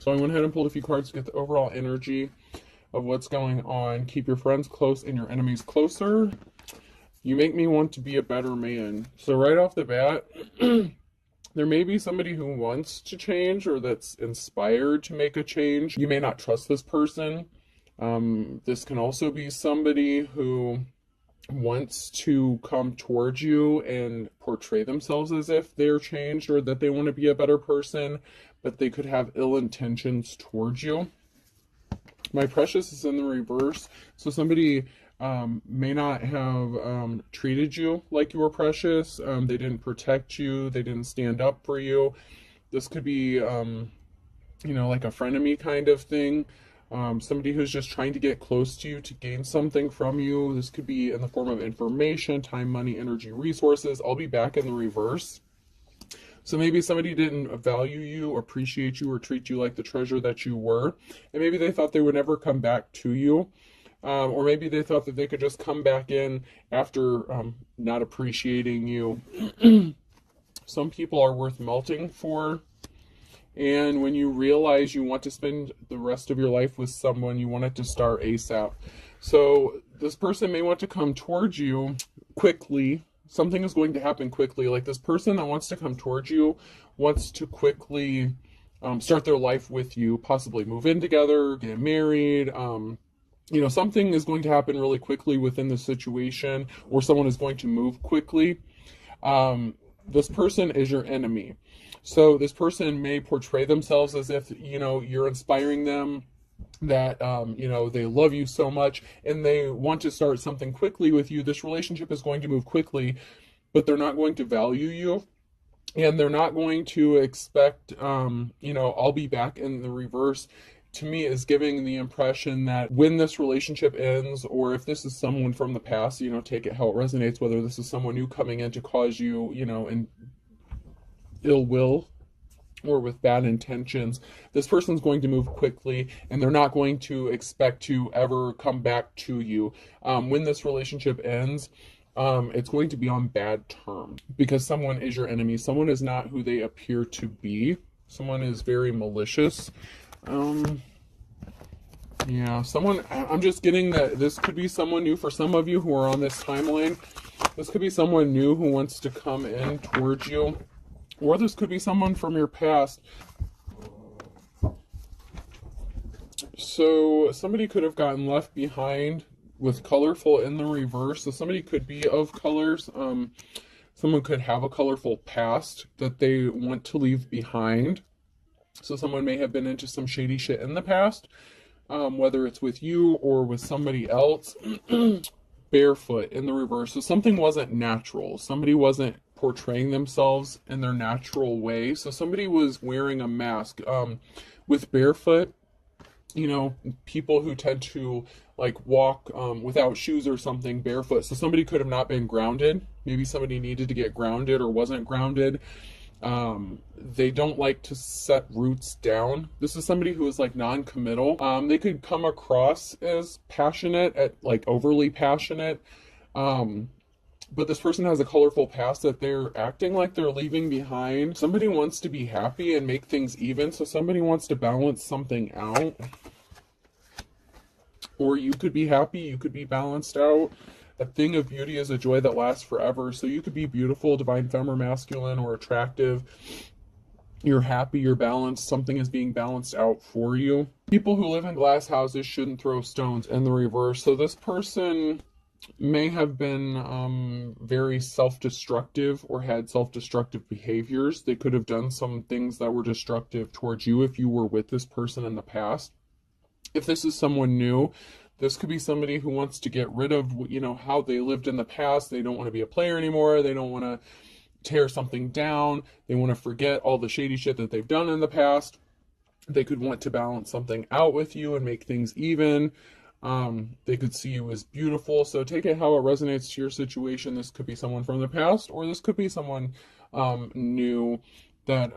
So I went ahead and pulled a few cards to get the overall energy of what's going on. Keep your friends close and your enemies closer. You make me want to be a better man. So right off the bat, there may be somebody who wants to change or that's inspired to make a change. You may not trust this person. This can also be somebody who wants to come towards you and portray themselves as if they're changed or that they want to be a better person, but they could have ill intentions towards you. My precious is in the reverse. So somebody may not have treated you like you were precious. They didn't protect you. They didn't stand up for you. This could be, like a frenemy kind of thing. Somebody who's just trying to get close to you to gain something from you. This could be in the form of information, time, money, energy, resources. I'll be back in the reverse. So maybe somebody didn't value you, appreciate you, or treat you like the treasure that you were. And maybe they thought they would never come back to you. Or maybe they thought that they could just come back in after not appreciating you. Some people are worth melting for. And when you realize you want to spend the rest of your life with someone, you want it to start ASAP. So this person may want to come towards you quickly. Something is going to happen quickly. Like this person that wants to come towards you wants to quickly start their life with you, possibly move in together, get married. Something is going to happen really quickly within the situation, or someone is going to move quickly. This person is your enemy. So this person may portray themselves as if, you're inspiring them, that, they love you so much and they want to start something quickly with you. This relationship is going to move quickly, but they're not going to value you. And they're not going to expect, I'll be back in the reverse. To me, is giving the impression that when this relationship ends, or if this is someone from the past, take it how it resonates, whether this is someone new coming in to cause you, in ill will or with bad intentions, this person's going to move quickly and they're not going to expect to ever come back to you. When this relationship ends, it's going to be on bad terms because someone is your enemy. Someone is not who they appear to be. Someone is very malicious. I'm just getting that this could be someone new for some of you who are on this timeline. This could be someone new who wants to come in towards you. Or this could be someone from your past. So somebody could have gotten left behind with colorful in the reverse. So somebody could be of colors. Someone could have a colorful past that they want to leave behind. So someone may have been into some shady shit in the past, whether it's with you or with somebody else. Barefoot in the reverse. So something wasn't natural. Somebody wasn't portraying themselves in their natural way. So somebody was wearing a mask. With barefoot, people who tend to walk without shoes or something barefoot. So somebody could have not been grounded. Maybe somebody needed to get grounded or wasn't grounded. They don't like to set roots down. This is somebody who is non-committal. They could come across as passionate, overly passionate. But this person has a colorful past that they're acting like they're leaving behind. Somebody wants to be happy and make things even. So somebody wants to balance something out. Or you could be happy, you could be balanced out. A thing of beauty is a joy that lasts forever. So you could be beautiful, divine femme or masculine, or attractive. You're happy, you're balanced, something is being balanced out for you. People who live in glass houses shouldn't throw stones in the reverse. So this person may have been very self-destructive or had self-destructive behaviors. They could have done some things that were destructive towards you if you were with this person in the past. If this is someone new, this could be somebody who wants to get rid of, how they lived in the past. They don't want to be a player anymore. They don't want to tear something down. They want to forget all the shady shit that they've done in the past. They could want to balance something out with you and make things even. They could see you as beautiful. So take it how it resonates to your situation. This could be someone from the past, or this could be someone new that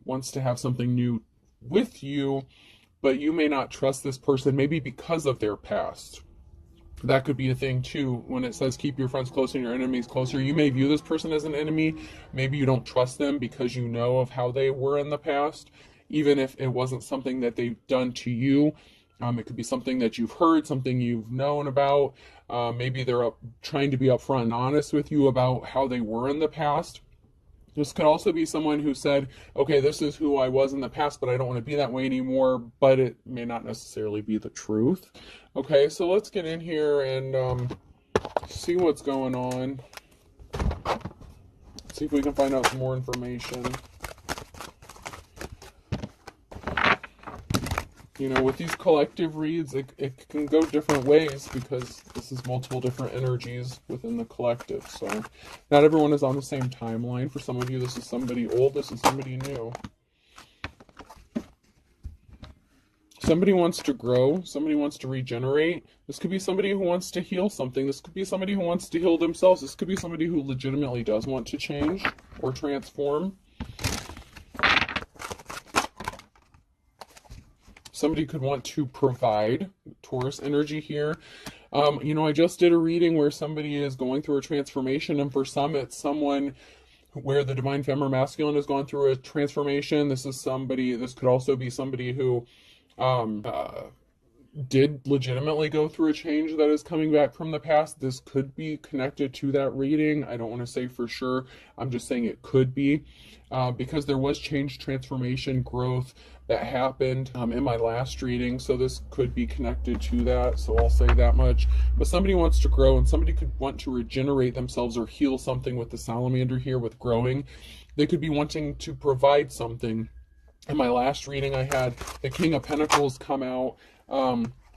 wants to have something new with you, but you may not trust this person, maybe because of their past. That could be a thing too. When it says keep your friends close and your enemies closer, you may view this person as an enemy. Maybe you don't trust them because you know of how they were in the past. even if it wasn't something that they've done to you. It could be something that you've heard, something you've known about. Maybe they're trying to be upfront and honest with you about how they were in the past. This could also be someone who said, okay, this is who I was in the past, but I don't want to be that way anymore, but it may not necessarily be the truth. Okay, so let's get in here and see what's going on. See if we can find out some more information. You know, with these collective reads, it can go different ways because this is multiple different energies within the collective. So not everyone is on the same timeline. For some of you, this is somebody old, this is somebody new. Somebody wants to grow, somebody wants to regenerate. This could be somebody who wants to heal something. This could be somebody who wants to heal themselves. This could be somebody who legitimately does want to change or transform. Somebody could want to provide, Taurus energy here. You know, I just did a reading where somebody is going through a transformation, and for some, it's someone where the divine feminine masculine has gone through a transformation. This could also be somebody who did legitimately go through a change that is coming back from the past. This could be connected to that reading. I don't want to say for sure. I'm just saying it could be because there was change, transformation, growth that happened in my last reading. So this could be connected to that. So I'll say that much. But somebody wants to grow, and somebody could want to regenerate themselves or heal something with the salamander here with growing. They could be wanting to provide something. In my last reading, I had the King of Pentacles come out,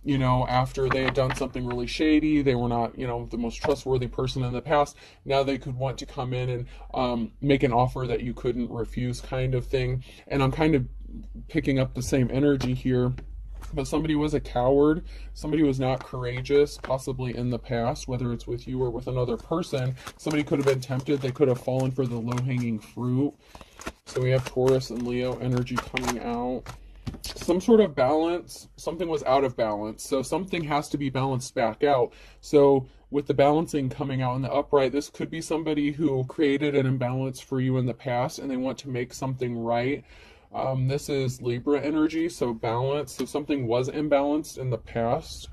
you know, after they had done something really shady. They were not, you know, the most trustworthy person in the past. Now they could want to come in and make an offer that you couldn't refuse, kind of thing. And I'm kind of picking up the same energy here. But somebody was a coward, somebody was not courageous, possibly in the past, whether it's with you or with another person. Somebody could have been tempted, they could have fallen for the low-hanging fruit. So we have Taurus and Leo energy coming out. Some sort of balance, something was out of balance, so something has to be balanced back out. So with the balancing coming out in the upright, this could be somebody who created an imbalance for you in the past and they want to make something right. This is Libra energy, so balance. So something was imbalanced in the past.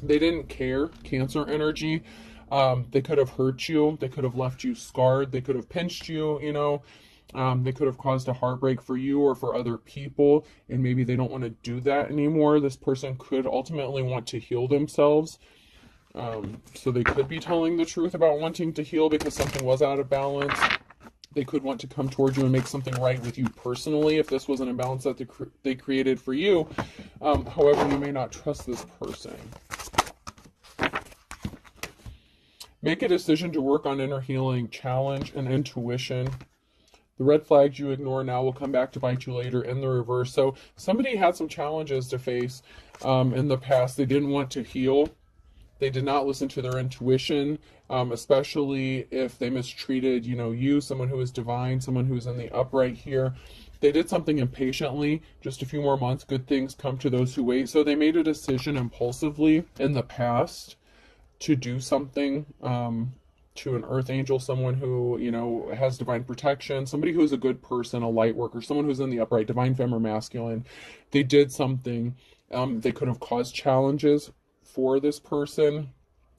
They didn't care. Cancer energy. They could have hurt you. They could have left you scarred. They could have pinched you, you know. They could have caused a heartbreak for you or for other people, and maybe they don't want to do that anymore. This person could ultimately want to heal themselves. So they could be telling the truth about wanting to heal because something was out of balance. They could want to come towards you and make something right with you personally if this was an imbalance that they created for you. However, you may not trust this person. Make a decision to work on inner healing, challenge, and intuition. The red flags you ignore now will come back to bite you later in the reverse. So somebody had some challenges to face in the past. They didn't want to heal. They did not listen to their intuition, especially if they mistreated, you know, you, someone who is divine, someone who's in the upright here. They did something impatiently. Just a few more months, good things come to those who wait. So they made a decision impulsively in the past to do something to an earth angel, someone who, you know, has divine protection, somebody who is a good person, a light worker, someone who's in the upright, divine feminine masculine. They did something. They could have caused challenges for this person,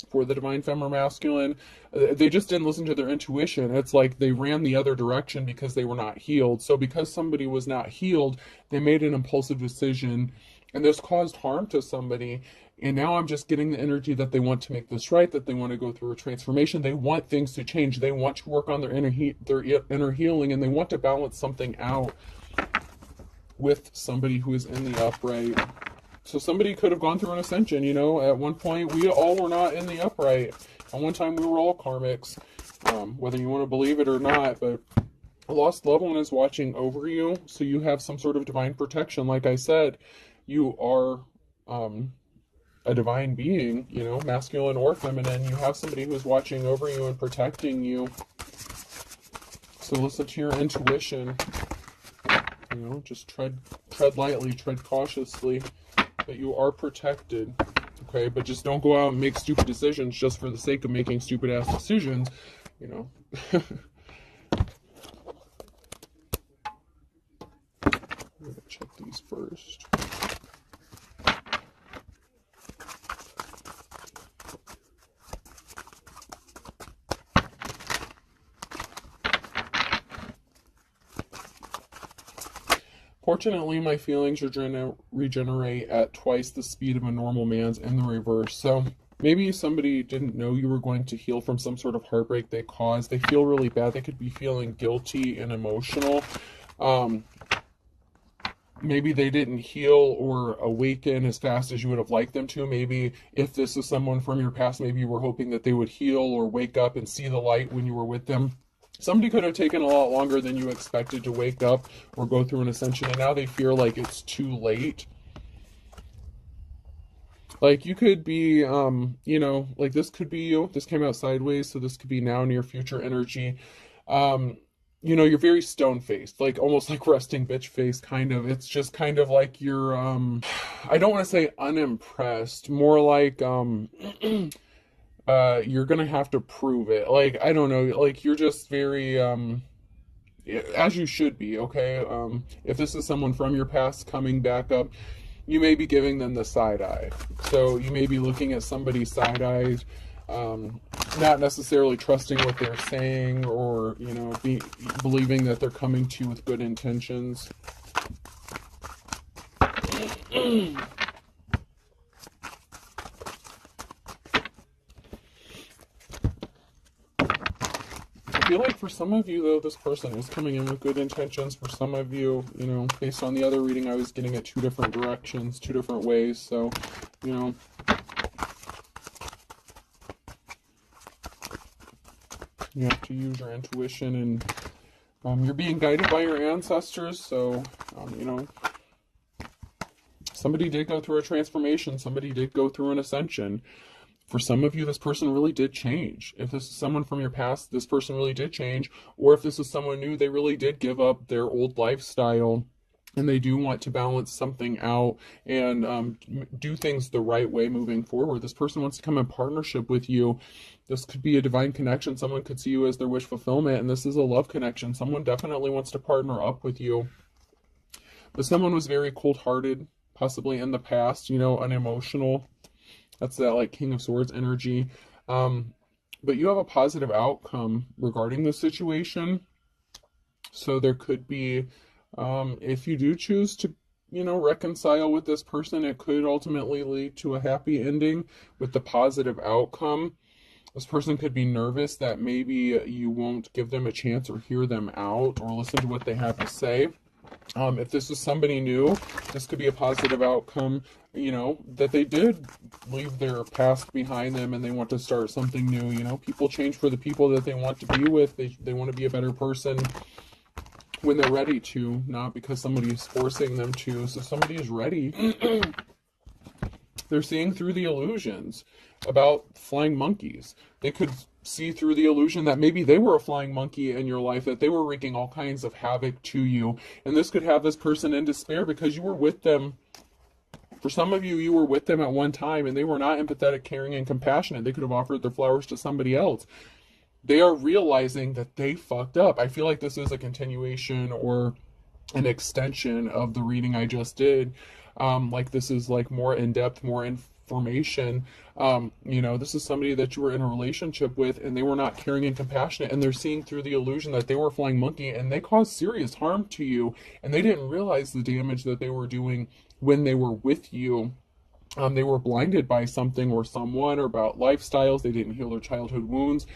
for the divine feminine masculine. They just didn't listen to their intuition. It's like they ran the other direction because they were not healed. So because somebody was not healed, they made an impulsive decision, and this caused harm to somebody. And now I'm just getting the energy that they want to make this right, that they want to go through a transformation. They want things to change. They want to work on their inner healing, and they want to balance something out with somebody who is in the upright. So somebody could have gone through an ascension, you know. At one point, we all were not in the upright. At one time, we were all karmics, whether you want to believe it or not. But a lost loved one is watching over you, so you have some sort of divine protection. Like I said, you are a divine being, you know, masculine or feminine. You have somebody who's watching over you and protecting you. So listen to your intuition. You know, just tread lightly, tread cautiously. But you are protected, okay? But just don't go out and make stupid decisions just for the sake of making stupid-ass decisions, you know? reversed. Fortunately, my feelings regenerate at twice the speed of a normal man's in the reverse. So maybe somebody didn't know you were going to heal from some sort of heartbreak they caused. They feel really bad. They could be feeling guilty and emotional. Maybe they didn't heal or awaken as fast as you would have liked them to. Maybe if this is someone from your past, maybe you were hoping that they would heal or wake up and see the light when you were with them. Somebody could have taken a lot longer than you expected to wake up or go through an ascension, and now they feel like it's too late. Like you could be, you know, like this could be you. This came out sideways, so this could be now, near future energy. You know, you're very stone-faced, like almost like resting bitch face, kind of. It's just kind of like you're, I don't want to say unimpressed, more like, you're gonna have to prove it. Like, I don't know, like you're just very, as you should be, okay? If this is someone from your past coming back up, you may be giving them the side eye. So you may be looking at somebody side-eyed, not necessarily trusting what they're saying, or, you know, believing that they're coming to you with good intentions. I feel like for some of you, though, this person is coming in with good intentions. For some of you, you know, based on the other reading, I was getting at two different directions, two different ways. So, you know, you have to use your intuition, and you're being guided by your ancestors. So, you know, somebody did go through a transformation. Somebody did go through an ascension. For some of you, this person really did change. If this is someone from your past, this person really did change. Or if this is someone new, they really did give up their old lifestyle, and they do want to balance something out and do things the right way moving forward. This person wants to come in partnership with you. This could be a divine connection. Someone could see you as their wish fulfillment, and this is a love connection. Someone definitely wants to partner up with you. But someone was very cold-hearted, possibly in the past, you know, unemotional. That's that like King of Swords energy. But you have a positive outcome regarding the situation. So there could be, if you do choose to, you know, reconcile with this person, it could ultimately lead to a happy ending with the positive outcome. This person could be nervous that maybe you won't give them a chance or hear them out or listen to what they have to say. If this is somebody new, this could be a positive outcome, you know, that they did leave their past behind them and they want to start something new. You know, people change for the people that they want to be with. They want to be a better person when they're ready to, not because somebody is forcing them to. So somebody is ready. They're seeing through the illusions about flying monkeys. They could see through the illusion that maybe they were a flying monkey in your life, that they were wreaking all kinds of havoc to you. And this could have this person in despair because you were with them. For some of you, you were with them at one time and they were not empathetic, caring, and compassionate. They could have offered their flowers to somebody else. They are realizing that they fucked up. I feel like this is a continuation or an extension of the reading I just did. Like this is like more in-depth, more information. You know, this is somebody that you were in a relationship with and they were not caring and compassionate, and they're seeing through the illusion that they were a flying monkey and they caused serious harm to you, and they didn't realize the damage that they were doing when they were with you. They were blinded by something or someone, or about lifestyles. They didn't heal their childhood wounds.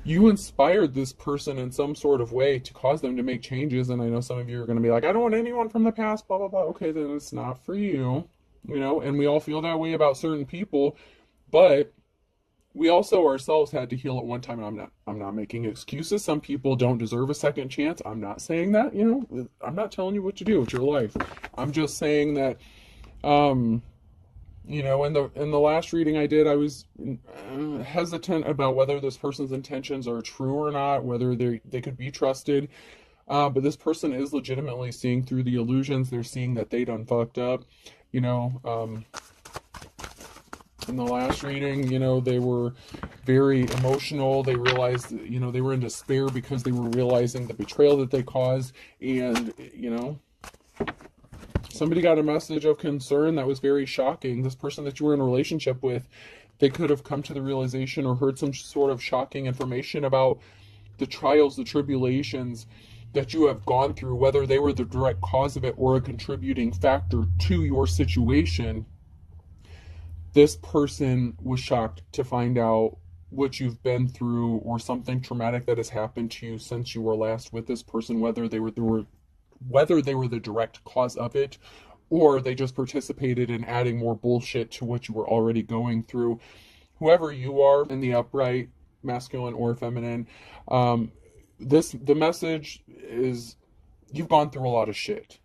You inspired this person in some sort of way to cause them to make changes. And I know some of you are going to be like, I don't want anyone from the past, blah, blah, blah. Okay, then it's not for you, you know, and we all feel that way about certain people, but we also ourselves had to heal at one time. And I'm not making excuses. Some people don't deserve a second chance. I'm not saying that, you know, I'm not telling you what to do. It's your life. I'm just saying that, you know, in the last reading I did, I was hesitant about whether this person's intentions are true or not, whether they could be trusted. But this person is legitimately seeing through the illusions. They're seeing that they done fucked up. You know, in the last reading, you know, they were very emotional. They realized, you know, they were in despair because they were realizing the betrayal that they caused. And, you know, Somebody got a message of concern that was very shocking. This person that you were in a relationship with, they could have come to the realization or heard some sort of shocking information about the trials, the tribulations that you have gone through, whether they were the direct cause of it or a contributing factor to your situation. This person was shocked to find out what you've been through or something traumatic that has happened to you since you were last with this person, whether they were the direct cause of it or they just participated in adding more bullshit to what you were already going through. Whoever you are in the upright, masculine or feminine, the message is you've gone through a lot of shit,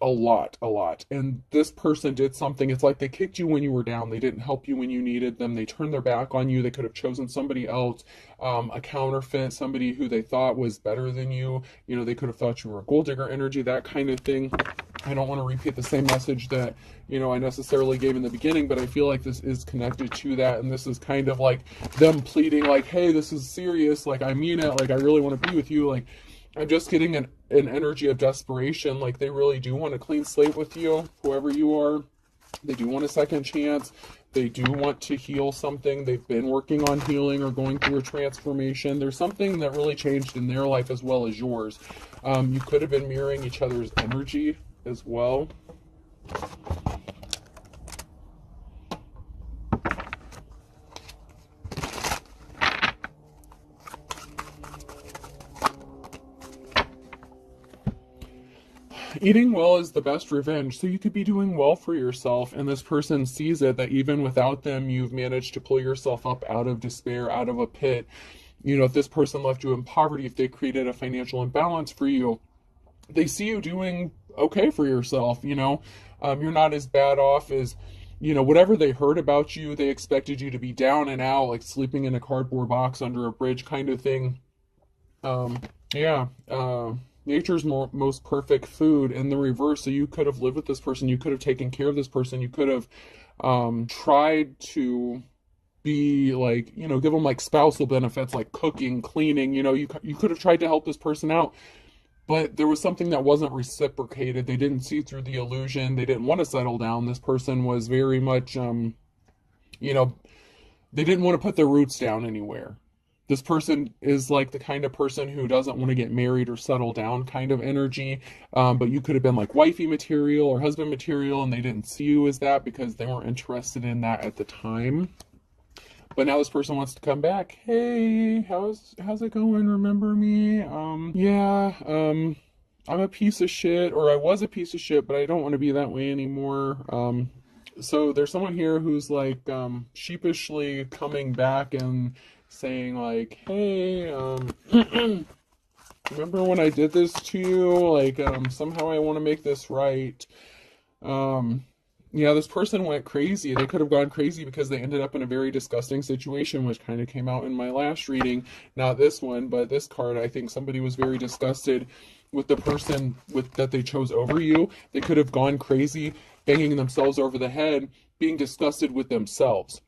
a lot. And this person did something. It's like they kicked you when you were down. They didn't help you when you needed them. They turned their back on you. They could have chosen somebody else, a counterfeit, somebody who they thought was better than you. They could have thought you were a gold digger energy, that kind of thing. I don't want to repeat the same message that, I necessarily gave in the beginning, but I feel like this is connected to that. And this is kind of like them pleading like, hey, this is serious. Like, I mean it. Like, I really want to be with you. Like, I'm just getting an energy of desperation. Like, they really do want a clean slate with you, whoever you are. They do want a second chance. They do want to heal something. They've been working on healing or going through a transformation. There's something that really changed in their life as well as yours. You could have been mirroring each other's energy as well. Eating well is the best revenge. So you could be doing well for yourself, and this person sees it, that even without them, you've managed to pull yourself up out of despair, out of a pit. If this person left you in poverty, if they created a financial imbalance for you, they see you doing okay for yourself. You're not as bad off as, whatever they heard about you. They expected you to be down and out, like sleeping in a cardboard box under a bridge kind of thing. Nature's most perfect food, and the reverse. So you could have lived with this person. You could have taken care of this person. You could have tried to be like, give them like spousal benefits, like cooking, cleaning. You could have tried to help this person out, but there was something that wasn't reciprocated. They didn't see through the illusion. They didn't want to settle down. This person was very much, they didn't want to put their roots down anywhere. This person is like the kind of person who doesn't want to get married or settle down kind of energy. But you could have been like wifey material or husband material, and they didn't see you as that because they weren't interested in that at the time. But now this person wants to come back. Hey, how's it going? Remember me? I'm a piece of shit, or I was a piece of shit, but I don't want to be that way anymore. So there's someone here who's like sheepishly coming back and saying like, hey, remember when I did this to you? Like, somehow I want to make this right. This person went crazy. They could have gone crazy because they ended up in a very disgusting situation, which kind of came out in my last reading. Not this one, but this card. I think somebody was very disgusted with the person that they chose over you. They could have gone crazy, banging themselves over the head, being disgusted with themselves.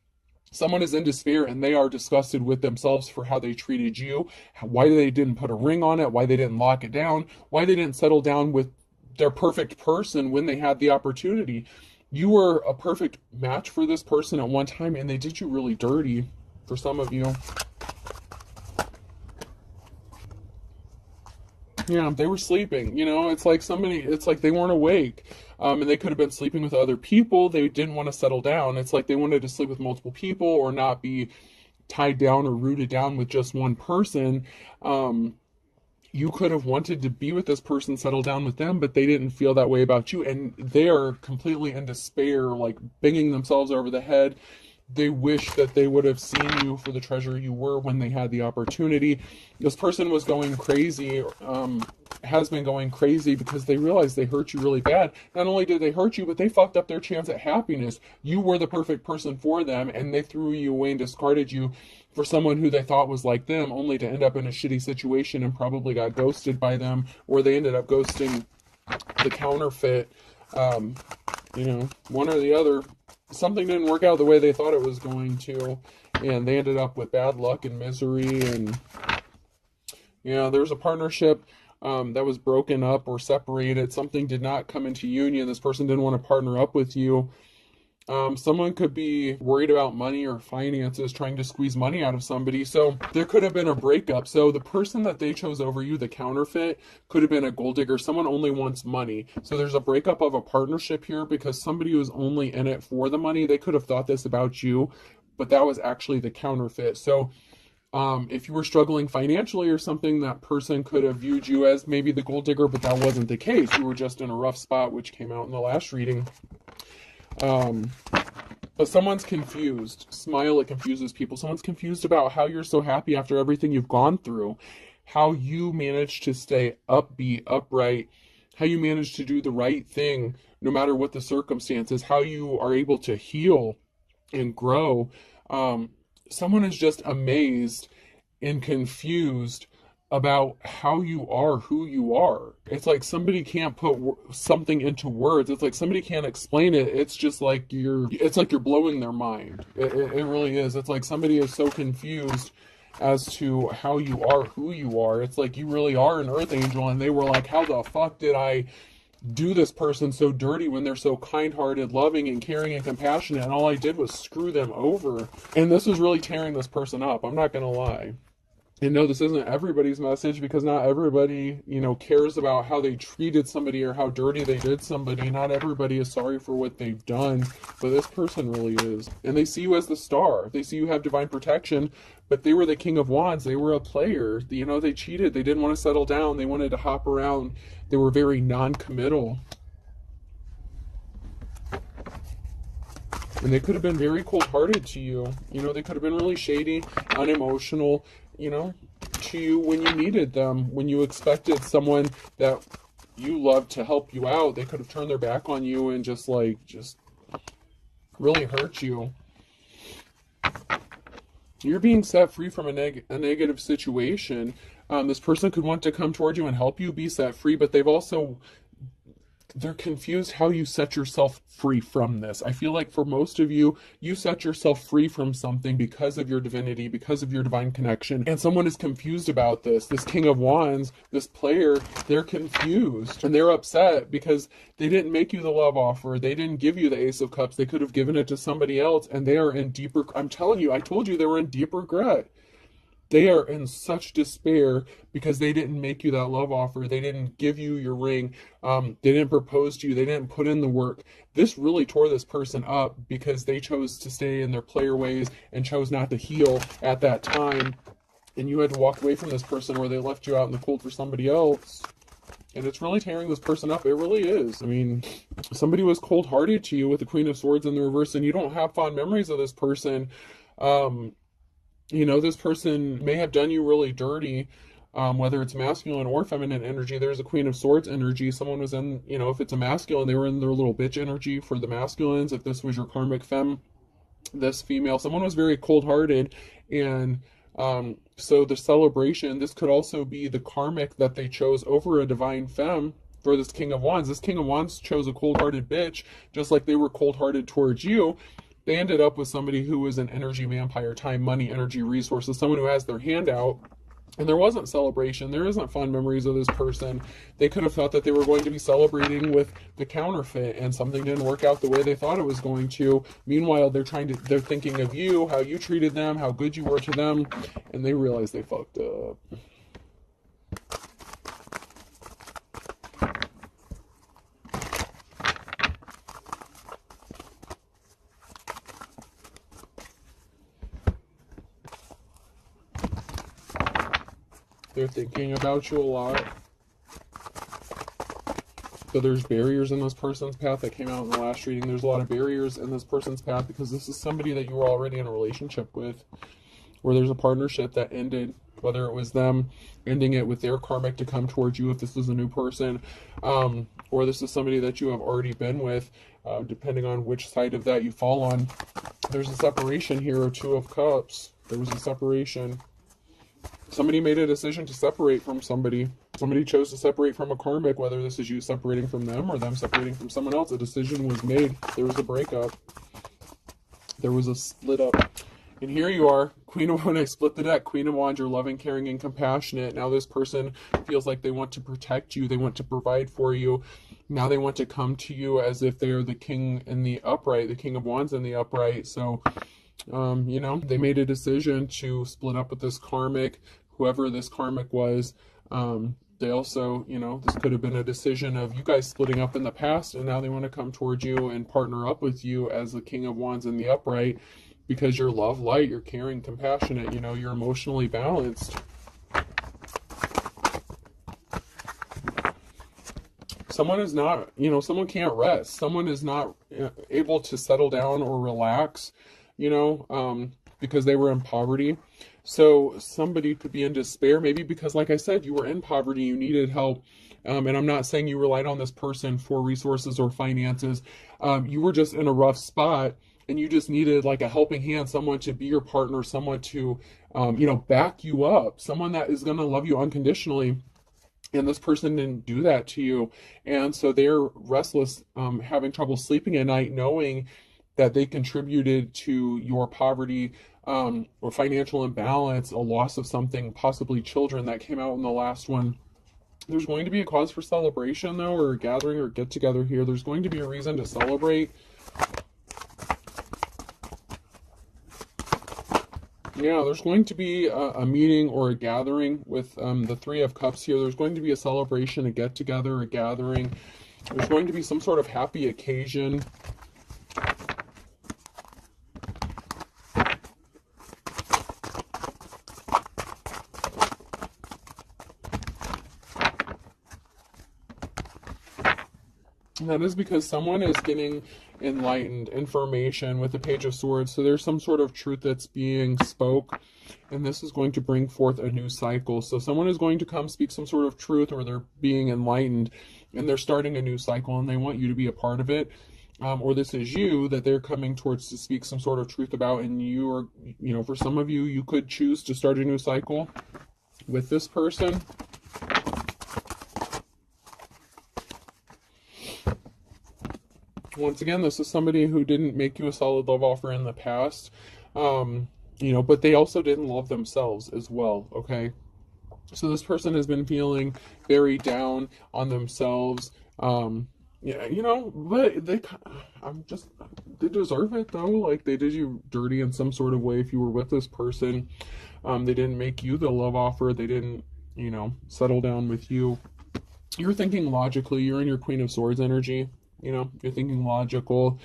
Someone is in despair and they are disgusted with themselves for how they treated you, why they didn't put a ring on it, why they didn't lock it down, why they didn't settle down with their perfect person when they had the opportunity. You were a perfect match for this person at one time, and they did you really dirty, for some of you. Yeah, they were sleeping. It's like they weren't awake. And they could have been sleeping with other people. They didn't want to settle down. It's like they wanted to sleep with multiple people or not be tied down or rooted down with just one person. You could have wanted to be with this person, settle down with them, but they didn't feel that way about you. And they are completely in despair, like banging themselves over the head. They wish that they would have seen you for the treasure you were when they had the opportunity. This person was going crazy, has been going crazy because they realized they hurt you really bad. Not only did they hurt you, but they fucked up their chance at happiness. You were the perfect person for them, and they threw you away and discarded you for someone who they thought was like them, only to end up in a shitty situation and probably got ghosted by them, or they ended up ghosting the counterfeit. One or the other. Something didn't work out the way they thought it was going to, and they ended up with bad luck and misery. And there was a partnership that was broken up or separated. Something did not come into union. This person didn't want to partner up with you. Someone could be worried about money or finances, trying to squeeze money out of somebody. So there could have been a breakup. So the person that they chose over you, the counterfeit, could have been a gold digger. Someone only wants money. So there's a breakup of a partnership here because somebody who's only in it for the money, they could have thought this about you, but that was actually the counterfeit. So if you were struggling financially or something, that person could have viewed you as maybe the gold digger, but that wasn't the case. You were just in a rough spot, which came out in the last reading. But someone's confused. Smile, it confuses people. Someone's confused about how you're so happy after everything you've gone through, how you managed to stay upbeat, upright, how you managed to do the right thing no matter what the circumstances, how you are able to heal and grow. Someone is just amazed and confused about how you are, who you are. It's like somebody can't put something into words. It's like somebody can't explain it. It's just like it's like you're blowing their mind. It really is. It's like somebody is so confused as to how you are, who you are. It's like you really are an earth angel, and they were like, how the fuck did I do this person so dirty when they're so kind-hearted, loving, and caring and compassionate, and all I did was screw them over. And this was really tearing this person up. I'm not gonna lie. And no, this isn't everybody's message, because not everybody, cares about how they treated somebody or how dirty they did somebody. Not everybody is sorry for what they've done, but this person really is. And they see you as the star. They see you have divine protection, but they were the King of Wands. They were a player. They cheated. They didn't want to settle down. They wanted to hop around. They were very non-committal. And they could have been very cold-hearted to you. They could have been really shady, unemotional, to you when you needed them, when you expected someone that you loved to help you out. They could have turned their back on you and just really hurt you. You're being set free from a negative situation. This person could want to come towards you and help you be set free, but they're confused how you set yourself free from this. I feel like for most of you, you set yourself free from something because of your divinity, because of your divine connection. And someone is confused about this. This King of Wands, this player, they're confused and they're upset because they didn't make you the love offer. They didn't give you the Ace of Cups. They could have given it to somebody else, and they are in deeper, I'm telling you, I told you they were in deep regret. They are in such despair because they didn't make you that love offer. They didn't give you your ring. They didn't propose to you. They didn't put in the work. This really tore this person up because they chose to stay in their player ways and chose not to heal at that time. And you had to walk away from this person, or they left you out in the cold for somebody else. And it's really tearing this person up. It really is. I mean, somebody was cold-hearted to you with the Queen of Swords in the reverse, and you don't have fond memories of this person. This person may have done you really dirty, whether it's masculine or feminine energy. There's a Queen of Swords energy. Someone was in, if it's a masculine, they were in their little bitch energy for the masculines. If this was your karmic femme, this female, someone was very cold-hearted. And so the celebration, this could also be the karmic that they chose over a divine femme for this King of Wands. This King of Wands chose a cold-hearted bitch, just like they were cold-hearted towards you. They ended up with somebody who was an energy vampire, time, money, energy, resources, someone who has their hand out. And there wasn't celebration. There isn't fond memories of this person. They could have thought that they were going to be celebrating with the counterfeit, and something didn't work out the way they thought it was going to. Meanwhile, they're thinking of you, how you treated them, how good you were to them, and they realize they fucked up. They're thinking about you a lot. So there's barriers in this person's path that came out in the last reading. There's a lot of barriers in this person's path because this is somebody that you were already in a relationship with, where there's a partnership that ended, whether it was them ending it with their karmic to come towards you if this is a new person, or this is somebody that you have already been with, depending on which side of that you fall on. There's a separation here, a Two of Cups. There was a separation. Somebody made a decision to separate from somebody. Somebody chose to separate from a karmic, whether this is you separating from them or them separating from someone else. A decision was made. There was a breakup. There was a split up. And here you are, Queen of, when I split the deck, Queen of Wands, you're loving, caring, and compassionate. Now this person feels like they want to protect you. They want to provide for you. Now they want to come to you as if they are the king in the upright, the King of Wands in the upright. So, you know, they made a decision to split up with this karmic, whoever this karmic was. They also, you know, this could have been a decision of you guys splitting up in the past, and now they want to come towards you and partner up with you as the King of Wands in the upright. Because you're love light, you're caring, compassionate, you know, you're emotionally balanced. Someone is not, you know, someone can't rest. Someone is not able to settle down or relax, you know, because they were in poverty. So somebody could be in despair, maybe because, like I said, you were in poverty, you needed help. And I'm not saying you relied on this person for resources or finances. You were just in a rough spot. And you just needed like a helping hand, someone to be your partner, someone to, you know, back you up, someone that is going to love you unconditionally. And this person didn't do that to you. And so they're restless, having trouble sleeping at night, knowing that they contributed to your poverty, or financial imbalance, a loss of something, possibly children that came out in the last one. There's going to be a cause for celebration, though, or a gathering or get together here. There's going to be a reason to celebrate. Yeah, there's going to be a meeting or a gathering with the Three of Cups here. There's going to be a celebration, a get-together, a gathering. There's going to be some sort of happy occasion. And that is because someone is getting enlightened information with the Page of Swords. So there's some sort of truth that's being spoke, and this is going to bring forth a new cycle. So someone is going to come speak some sort of truth, or they're being enlightened, and they're starting a new cycle, and they want you to be a part of it. Or this is you that they're coming towards to speak some sort of truth about, and you are, you know, for some of you, you could choose to start a new cycle with this person. Once again, this is somebody who didn't make you a solid love offer in the past, you know, but they also didn't love themselves as well, okay? So this person has been feeling very down on themselves, yeah, you know, but they deserve it, though. Like, they did you dirty in some sort of way if you were with this person. They didn't make you the love offer. They didn't, you know, settle down with you. You're thinking logically. You're in your Queen of Swords energy. You know, you're thinking logical.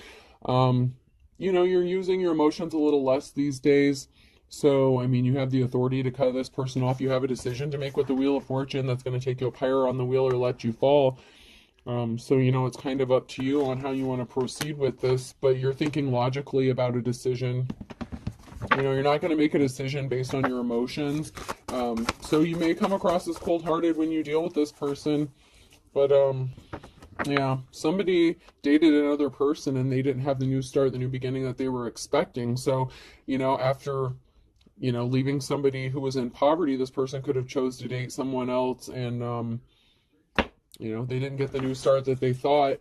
You know, you're using your emotions a little less these days. So, I mean, you have the authority to cut this person off. You have a decision to make with the Wheel of Fortune that's going to take you up higher on the wheel or let you fall. So, you know, it's kind of up to you on how you want to proceed with this. But you're thinking logically about a decision. You know, you're not going to make a decision based on your emotions. So you may come across as cold-hearted when you deal with this person. But, yeah, somebody dated another person and they didn't have the new start, the new beginning that they were expecting. So, you know, after, you know, leaving somebody who was in poverty, this person could have chose to date someone else, and, you know, they didn't get the new start that they thought.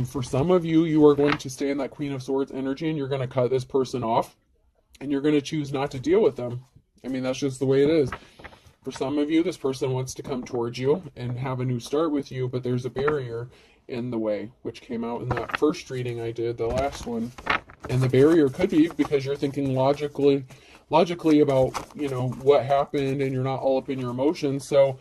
For some of you, you are going to stay in that Queen of Swords energy, and you're going to cut this person off, and you're going to choose not to deal with them. I mean, that's just the way it is. For some of you, this person wants to come towards you and have a new start with you, but there's a barrier in the way, which came out in that first reading I did, the last one. And the barrier could be because you're thinking logically about, you know, what happened, and you're not all up in your emotions. So,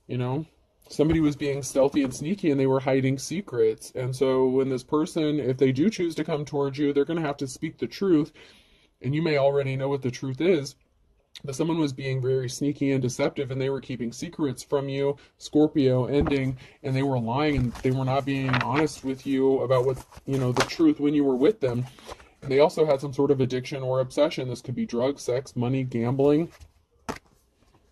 you know, somebody was being stealthy and sneaky, and they were hiding secrets. And so when this person, if they do choose to come towards you, they're going to have to speak the truth. And you may already know what the truth is. But someone was being very sneaky and deceptive, and they were keeping secrets from you, Scorpio ending, and they were lying, and they were not being honest with you about what, you know, the truth when you were with them. And they also had some sort of addiction or obsession. This could be drugs, sex, money, gambling.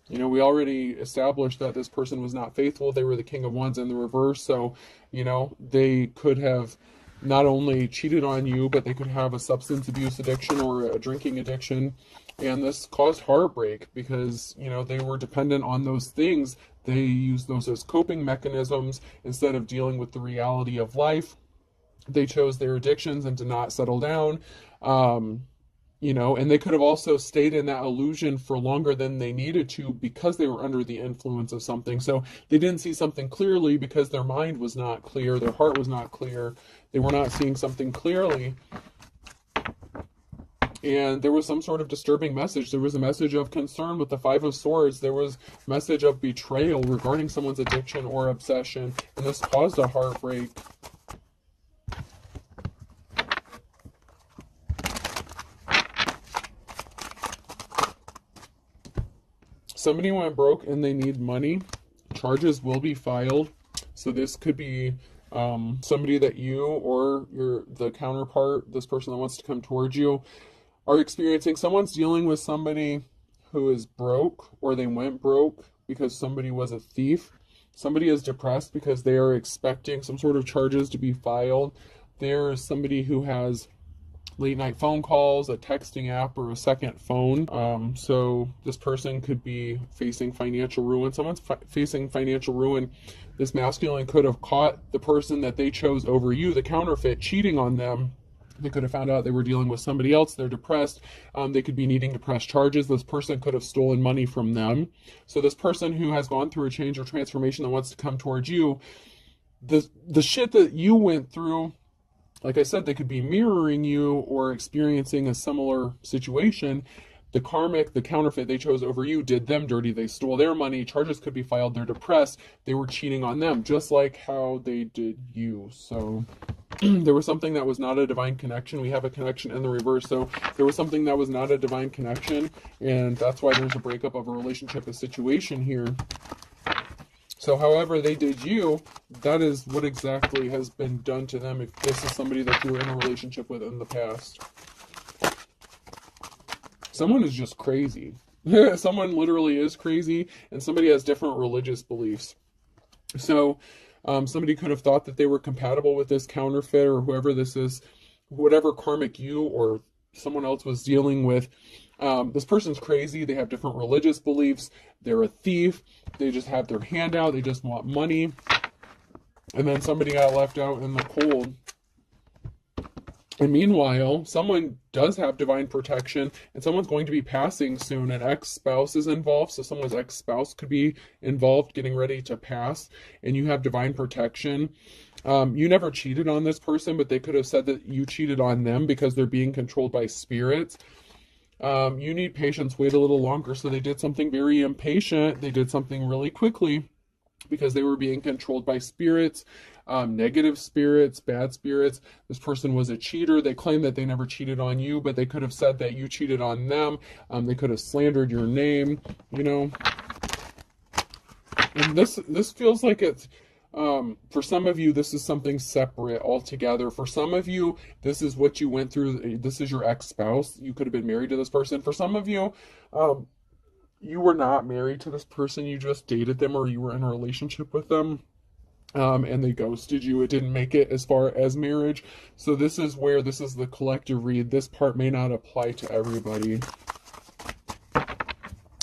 You know, we already established that this person was not faithful. They were the King of Wands in the reverse. So, you know, they could have not only cheated on you, but they could have a substance abuse addiction or a drinking addiction. And this caused heartbreak because, you know, they were dependent on those things. They used those as coping mechanisms instead of dealing with the reality of life. They chose their addictions and did not settle down. you know, and they could have also stayed in that illusion for longer than they needed to because they were under the influence of something. So they didn't see something clearly because their mind was not clear, their heart was not clear, they were not seeing something clearly. And there was some sort of disturbing message. There was a message of concern with the Five of Swords. There was a message of betrayal regarding someone's addiction or obsession, and this caused a heartbreak. Somebody went broke and they need money. Charges will be filed. So this could be somebody that you or the counterpart, this person that wants to come towards you, are experiencing. Someone's dealing with somebody who is broke, or they went broke because somebody was a thief. Somebody is depressed because they are expecting some sort of charges to be filed. There's somebody who has late night phone calls, a texting app, or a second phone. So this person could be facing financial ruin. Someone's facing financial ruin. This masculine could have caught the person that they chose over you, the counterfeit, cheating on them. They could have found out they were dealing with somebody else. They're depressed. They could be needing to press charges. This person could have stolen money from them. So this person who has gone through a change or transformation that wants to come towards you, the shit that you went through, like I said, they could be mirroring you or experiencing a similar situation. The karmic, the counterfeit they chose over you did them dirty. They stole their money. Charges could be filed. They're depressed. They were cheating on them, just like how they did you. So there was something that was not a divine connection. We have a connection in the reverse. So there was something that was not a divine connection. And that's why there's a breakup of a relationship, a situation here. So however they did you, that is what exactly has been done to them if this is somebody that you were in a relationship with in the past. Someone is just crazy. Someone literally is crazy, and somebody has different religious beliefs. So somebody could have thought that they were compatible with this counterfeit or whoever this is, whatever karmic you or someone else was dealing with. This person's crazy. They have different religious beliefs. They're a thief. They just have their hand out. They just want money. And then somebody got left out in the cold. And meanwhile, someone does have divine protection, and someone's going to be passing soon. An ex-spouse is involved, so someone's ex-spouse could be involved, getting ready to pass, and you have divine protection. You never cheated on this person, but they could have said that you cheated on them because they're being controlled by spirits. You need patience, wait a little longer. So they did something very impatient. They did something really quickly because they were being controlled by spirits, negative spirits, bad spirits. This person was a cheater. They claim that they never cheated on you, but they could have said that you cheated on them. They could have slandered your name, you know. And this feels like it's, for some of you, this is something separate altogether. For some of you, this is what you went through. This is your ex-spouse. You could have been married to this person. For some of you, you were not married to this person. You just dated them, or you were in a relationship with them. And they ghosted you. It didn't make it as far as marriage. So this is where this is the collective read. This part may not apply to everybody.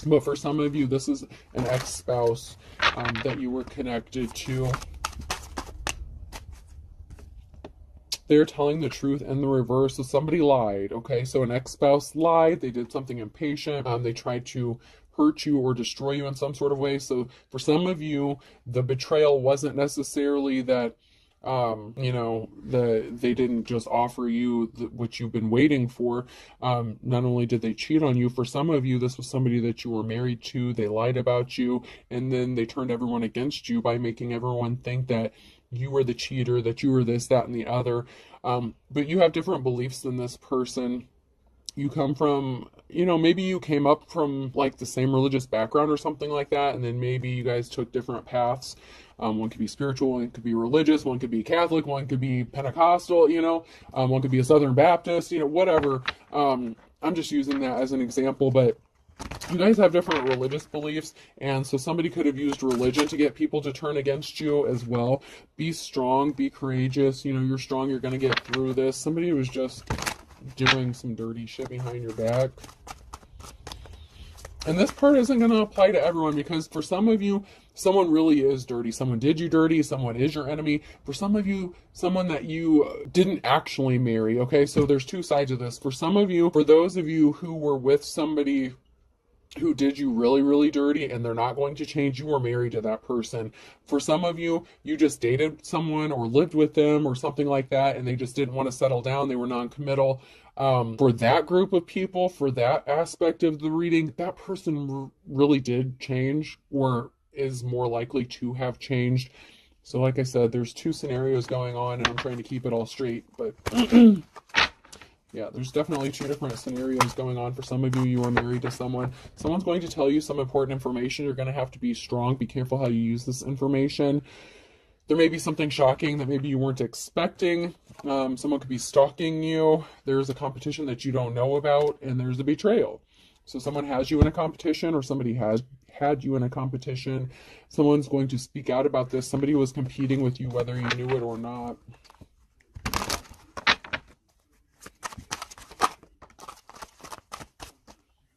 But for some of you, this is an ex-spouse that you were connected to. They're telling the truth and the reverse. So somebody lied, okay? So an ex-spouse lied. They did something impatient. They tried to hurt you or destroy you in some sort of way. So for some of you, the betrayal wasn't necessarily that, you know, they didn't just offer you what you've been waiting for. Not only did they cheat on you, for some of you, this was somebody that you were married to. They lied about you, and then they turned everyone against you by making everyone think that you were the cheater, that you were this, that, and the other. But you have different beliefs than this person. You come from, you know, maybe you came up from like the same religious background or something like that, and then maybe you guys took different paths. One could be spiritual, one could be religious, one could be Catholic, one could be Pentecostal, you know, one could be a Southern Baptist, you know, whatever. I'm just using that as an example, but you guys have different religious beliefs, and so somebody could have used religion to get people to turn against you as well. Be strong, be courageous, you know, you're strong, you're going to get through this. Somebody was just doing some dirty shit behind your back. And this part isn't going to apply to everyone, because for some of you, someone really is dirty. Someone did you dirty. Someone is your enemy. For some of you, someone that you didn't actually marry. Okay, so there's two sides of this. For some of you, for those of you who were with somebody who did you really, really dirty and they're not going to change, you were married to that person. For some of you, you just dated someone or lived with them or something like that, and they just didn't want to settle down. They were non-committal. For that group of people, for that aspect of the reading, that person really did change or is more likely to have changed. So like I said, there's two scenarios going on, and I'm trying to keep it all straight, but yeah, there's definitely two different scenarios going on. For some of you, you are married to someone. Someone's going to tell you some important information. You're going to have to be strong. Be careful how you use this information. There may be something shocking that maybe you weren't expecting. Someone could be stalking you. There's a competition that you don't know about, and there's a betrayal. So someone has you in a competition, or somebody has had you in a competition. Someone's going to speak out about this. Somebody was competing with you, whether you knew it or not.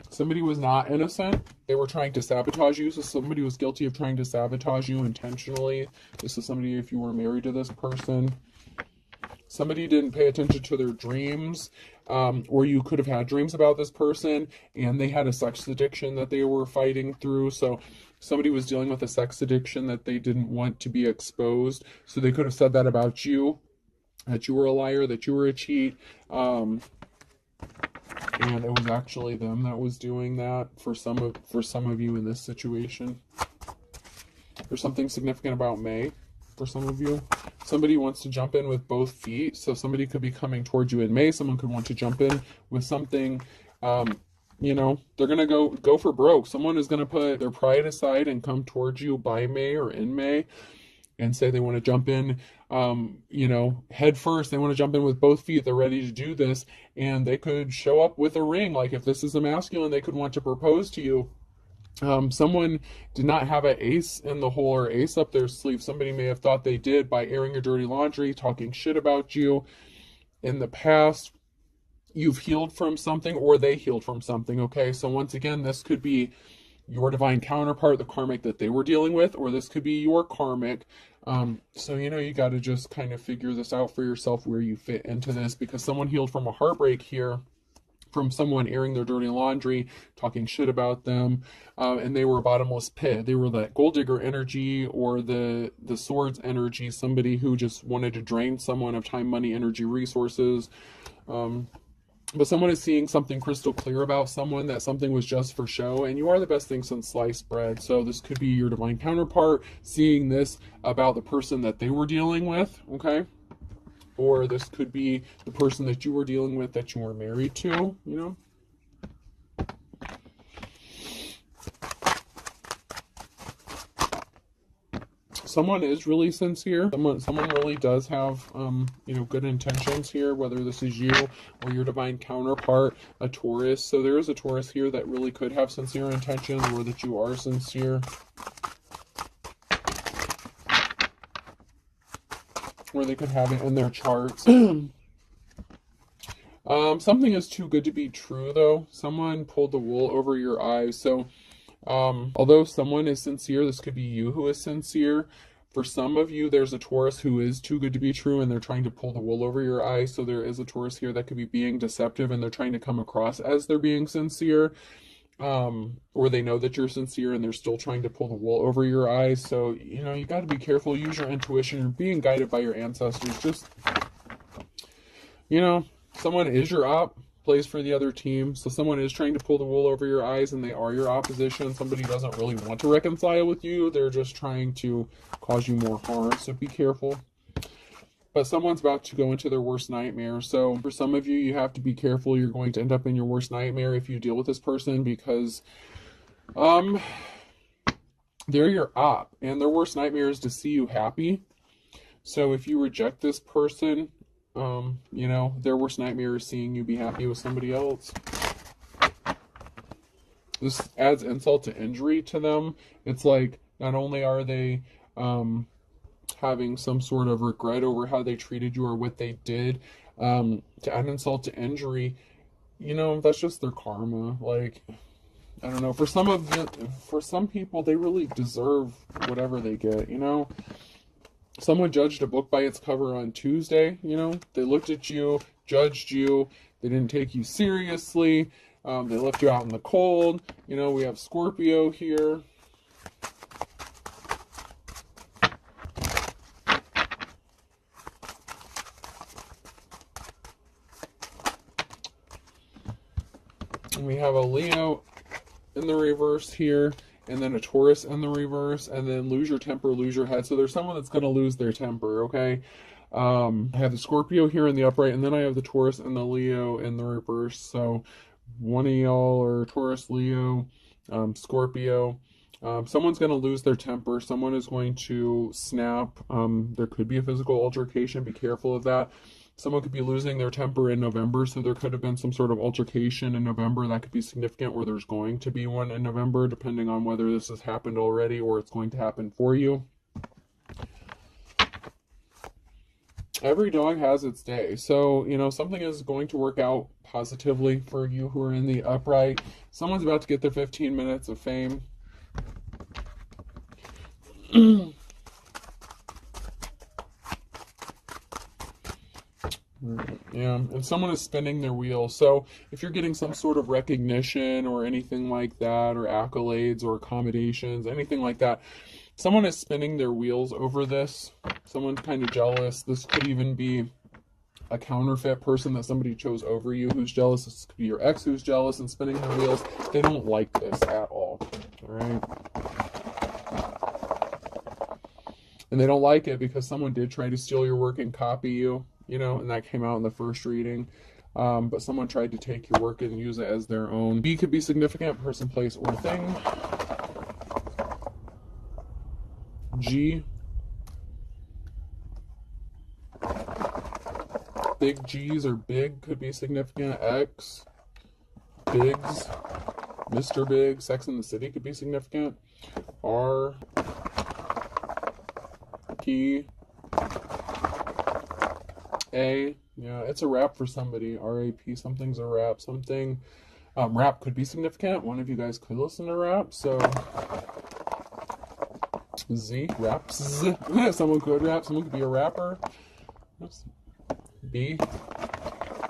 Somebody was not innocent. They were trying to sabotage you. So somebody was guilty of trying to sabotage you intentionally. This is somebody, if you were married to this person. Somebody didn't pay attention to their dreams, or you could have had dreams about this person, and they had a sex addiction that they were fighting through. So somebody was dealing with a sex addiction that they didn't want to be exposed. So they could have said that about you, that you were a liar, that you were a cheat. And it was actually them that was doing that for some of you in this situation. There's something significant about May for some of you. Somebody wants to jump in with both feet. So somebody could be coming towards you in May. Someone could want to jump in with something. You know, they're going to go for broke. Someone is going to put their pride aside and come towards you by May or in May and say they want to jump in, you know, head first. They want to jump in with both feet. They're ready to do this. And they could show up with a ring. Like if this is a masculine, they could want to propose to you. Someone did not have an ace in the hole or ace up their sleeve. Somebody may have thought they did by airing your dirty laundry, talking shit about you in the past. You've healed from something, or they healed from something. Okay, so once again, this could be your divine counterpart, the karmic that they were dealing with, or this could be your karmic. So, you know, you got to just kind of figure this out for yourself, where you fit into this, because someone healed from a heartbreak here, from someone airing their dirty laundry, talking shit about them, and they were a bottomless pit. They were that gold digger energy, or the swords energy, somebody who just wanted to drain someone of time, money, energy, resources. But someone is seeing something crystal clear about someone, that something was just for show, and you are the best thing since sliced bread. So this could be your divine counterpart seeing this about the person that they were dealing with, okay? Or this could be the person that you were dealing with, that you were married to, you know? Someone is really sincere. Someone really does have, you know, good intentions here, whether this is you or your divine counterpart, a Taurus. So there is a Taurus here that really could have sincere intentions, or that you are sincere. Or they could have it in their charts. Something is too good to be true, though. Someone pulled the wool over your eyes. So although someone is sincere, this could be you who is sincere. For some of you, there's a Taurus who is too good to be true, and they're trying to pull the wool over your eyes. So there is a Taurus here that could be being deceptive, and they're trying to come across as they're being sincere. Or they know that you're sincere, and they're still trying to pull the wool over your eyes. So, you know, you got to be careful. Use your intuition. You're being guided by your ancestors. Just, you know, someone is your op, plays for the other team. So someone is trying to pull the wool over your eyes, and they are your opposition. Somebody doesn't really want to reconcile with you. They're just trying to cause you more harm. So be careful. But someone's about to go into their worst nightmare. So for some of you, you have to be careful. You're going to end up in your worst nightmare if you deal with this person, because they're your op, and their worst nightmare is to see you happy. So if you reject this person, you know, their worst nightmare is seeing you be happy with somebody else. This adds insult to injury to them. It's like, not only are they having some sort of regret over how they treated you or what they did, to add insult to injury, you know, that's just their karma. Like, I don't know, for some people, they really deserve whatever they get, you know? Someone judged a book by its cover on Tuesday, you know? They looked at you, judged you, they didn't take you seriously, they left you out in the cold. You know, we have Scorpio here. And we have a Leo in the reverse here, and then a Taurus in the reverse, and then lose your temper, lose your head. So there's someone that's going to lose their temper, okay? I have the Scorpio here in the upright, and then I have the Taurus and the Leo in the reverse. So one of y'all are Taurus, Leo, Scorpio. Someone's going to lose their temper. Someone is going to snap. There could be a physical altercation. Be careful of that. Someone could be losing their temper in November, so there could have been some sort of altercation in November that could be significant, or there's going to be one in November, depending on whether this has happened already or it's going to happen for you. Every dog has its day, so, you know, something is going to work out positively for you who are in the upright. Someone's about to get their 15 minutes of fame. Yeah, and someone is spinning their wheels. So if you're getting some sort of recognition or anything like that, or accolades or accommodations, anything like that, someone is spinning their wheels over this. Someone's kind of jealous. This could even be a counterfeit person that somebody chose over you who's jealous. This could be your ex who's jealous and spinning their wheels. They don't like this at all. All right. And they don't like it because someone did try to steal your work and copy you. You know, and that came out in the first reading. But someone tried to take your work and use it as their own. B could be significant, person, place, or thing. G. Big G's or big could be significant. X. Bigs. Mr. Big. Sex in the City could be significant. R. P. A, yeah, it's a wrap for somebody. R-A-P, something's a wrap. Something, rap could be significant. One of you guys could listen to rap, so Z, raps. Someone could rap. Someone could be a rapper. B,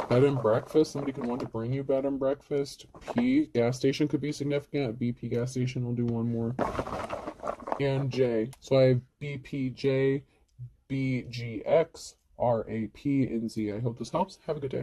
bed and breakfast. Somebody could want to bring you bed and breakfast. P, gas station could be significant. BP, gas station, we'll do one more. And J. So I have BPJ, BGX, RAP, and Z. I hope this helps. Have a good day.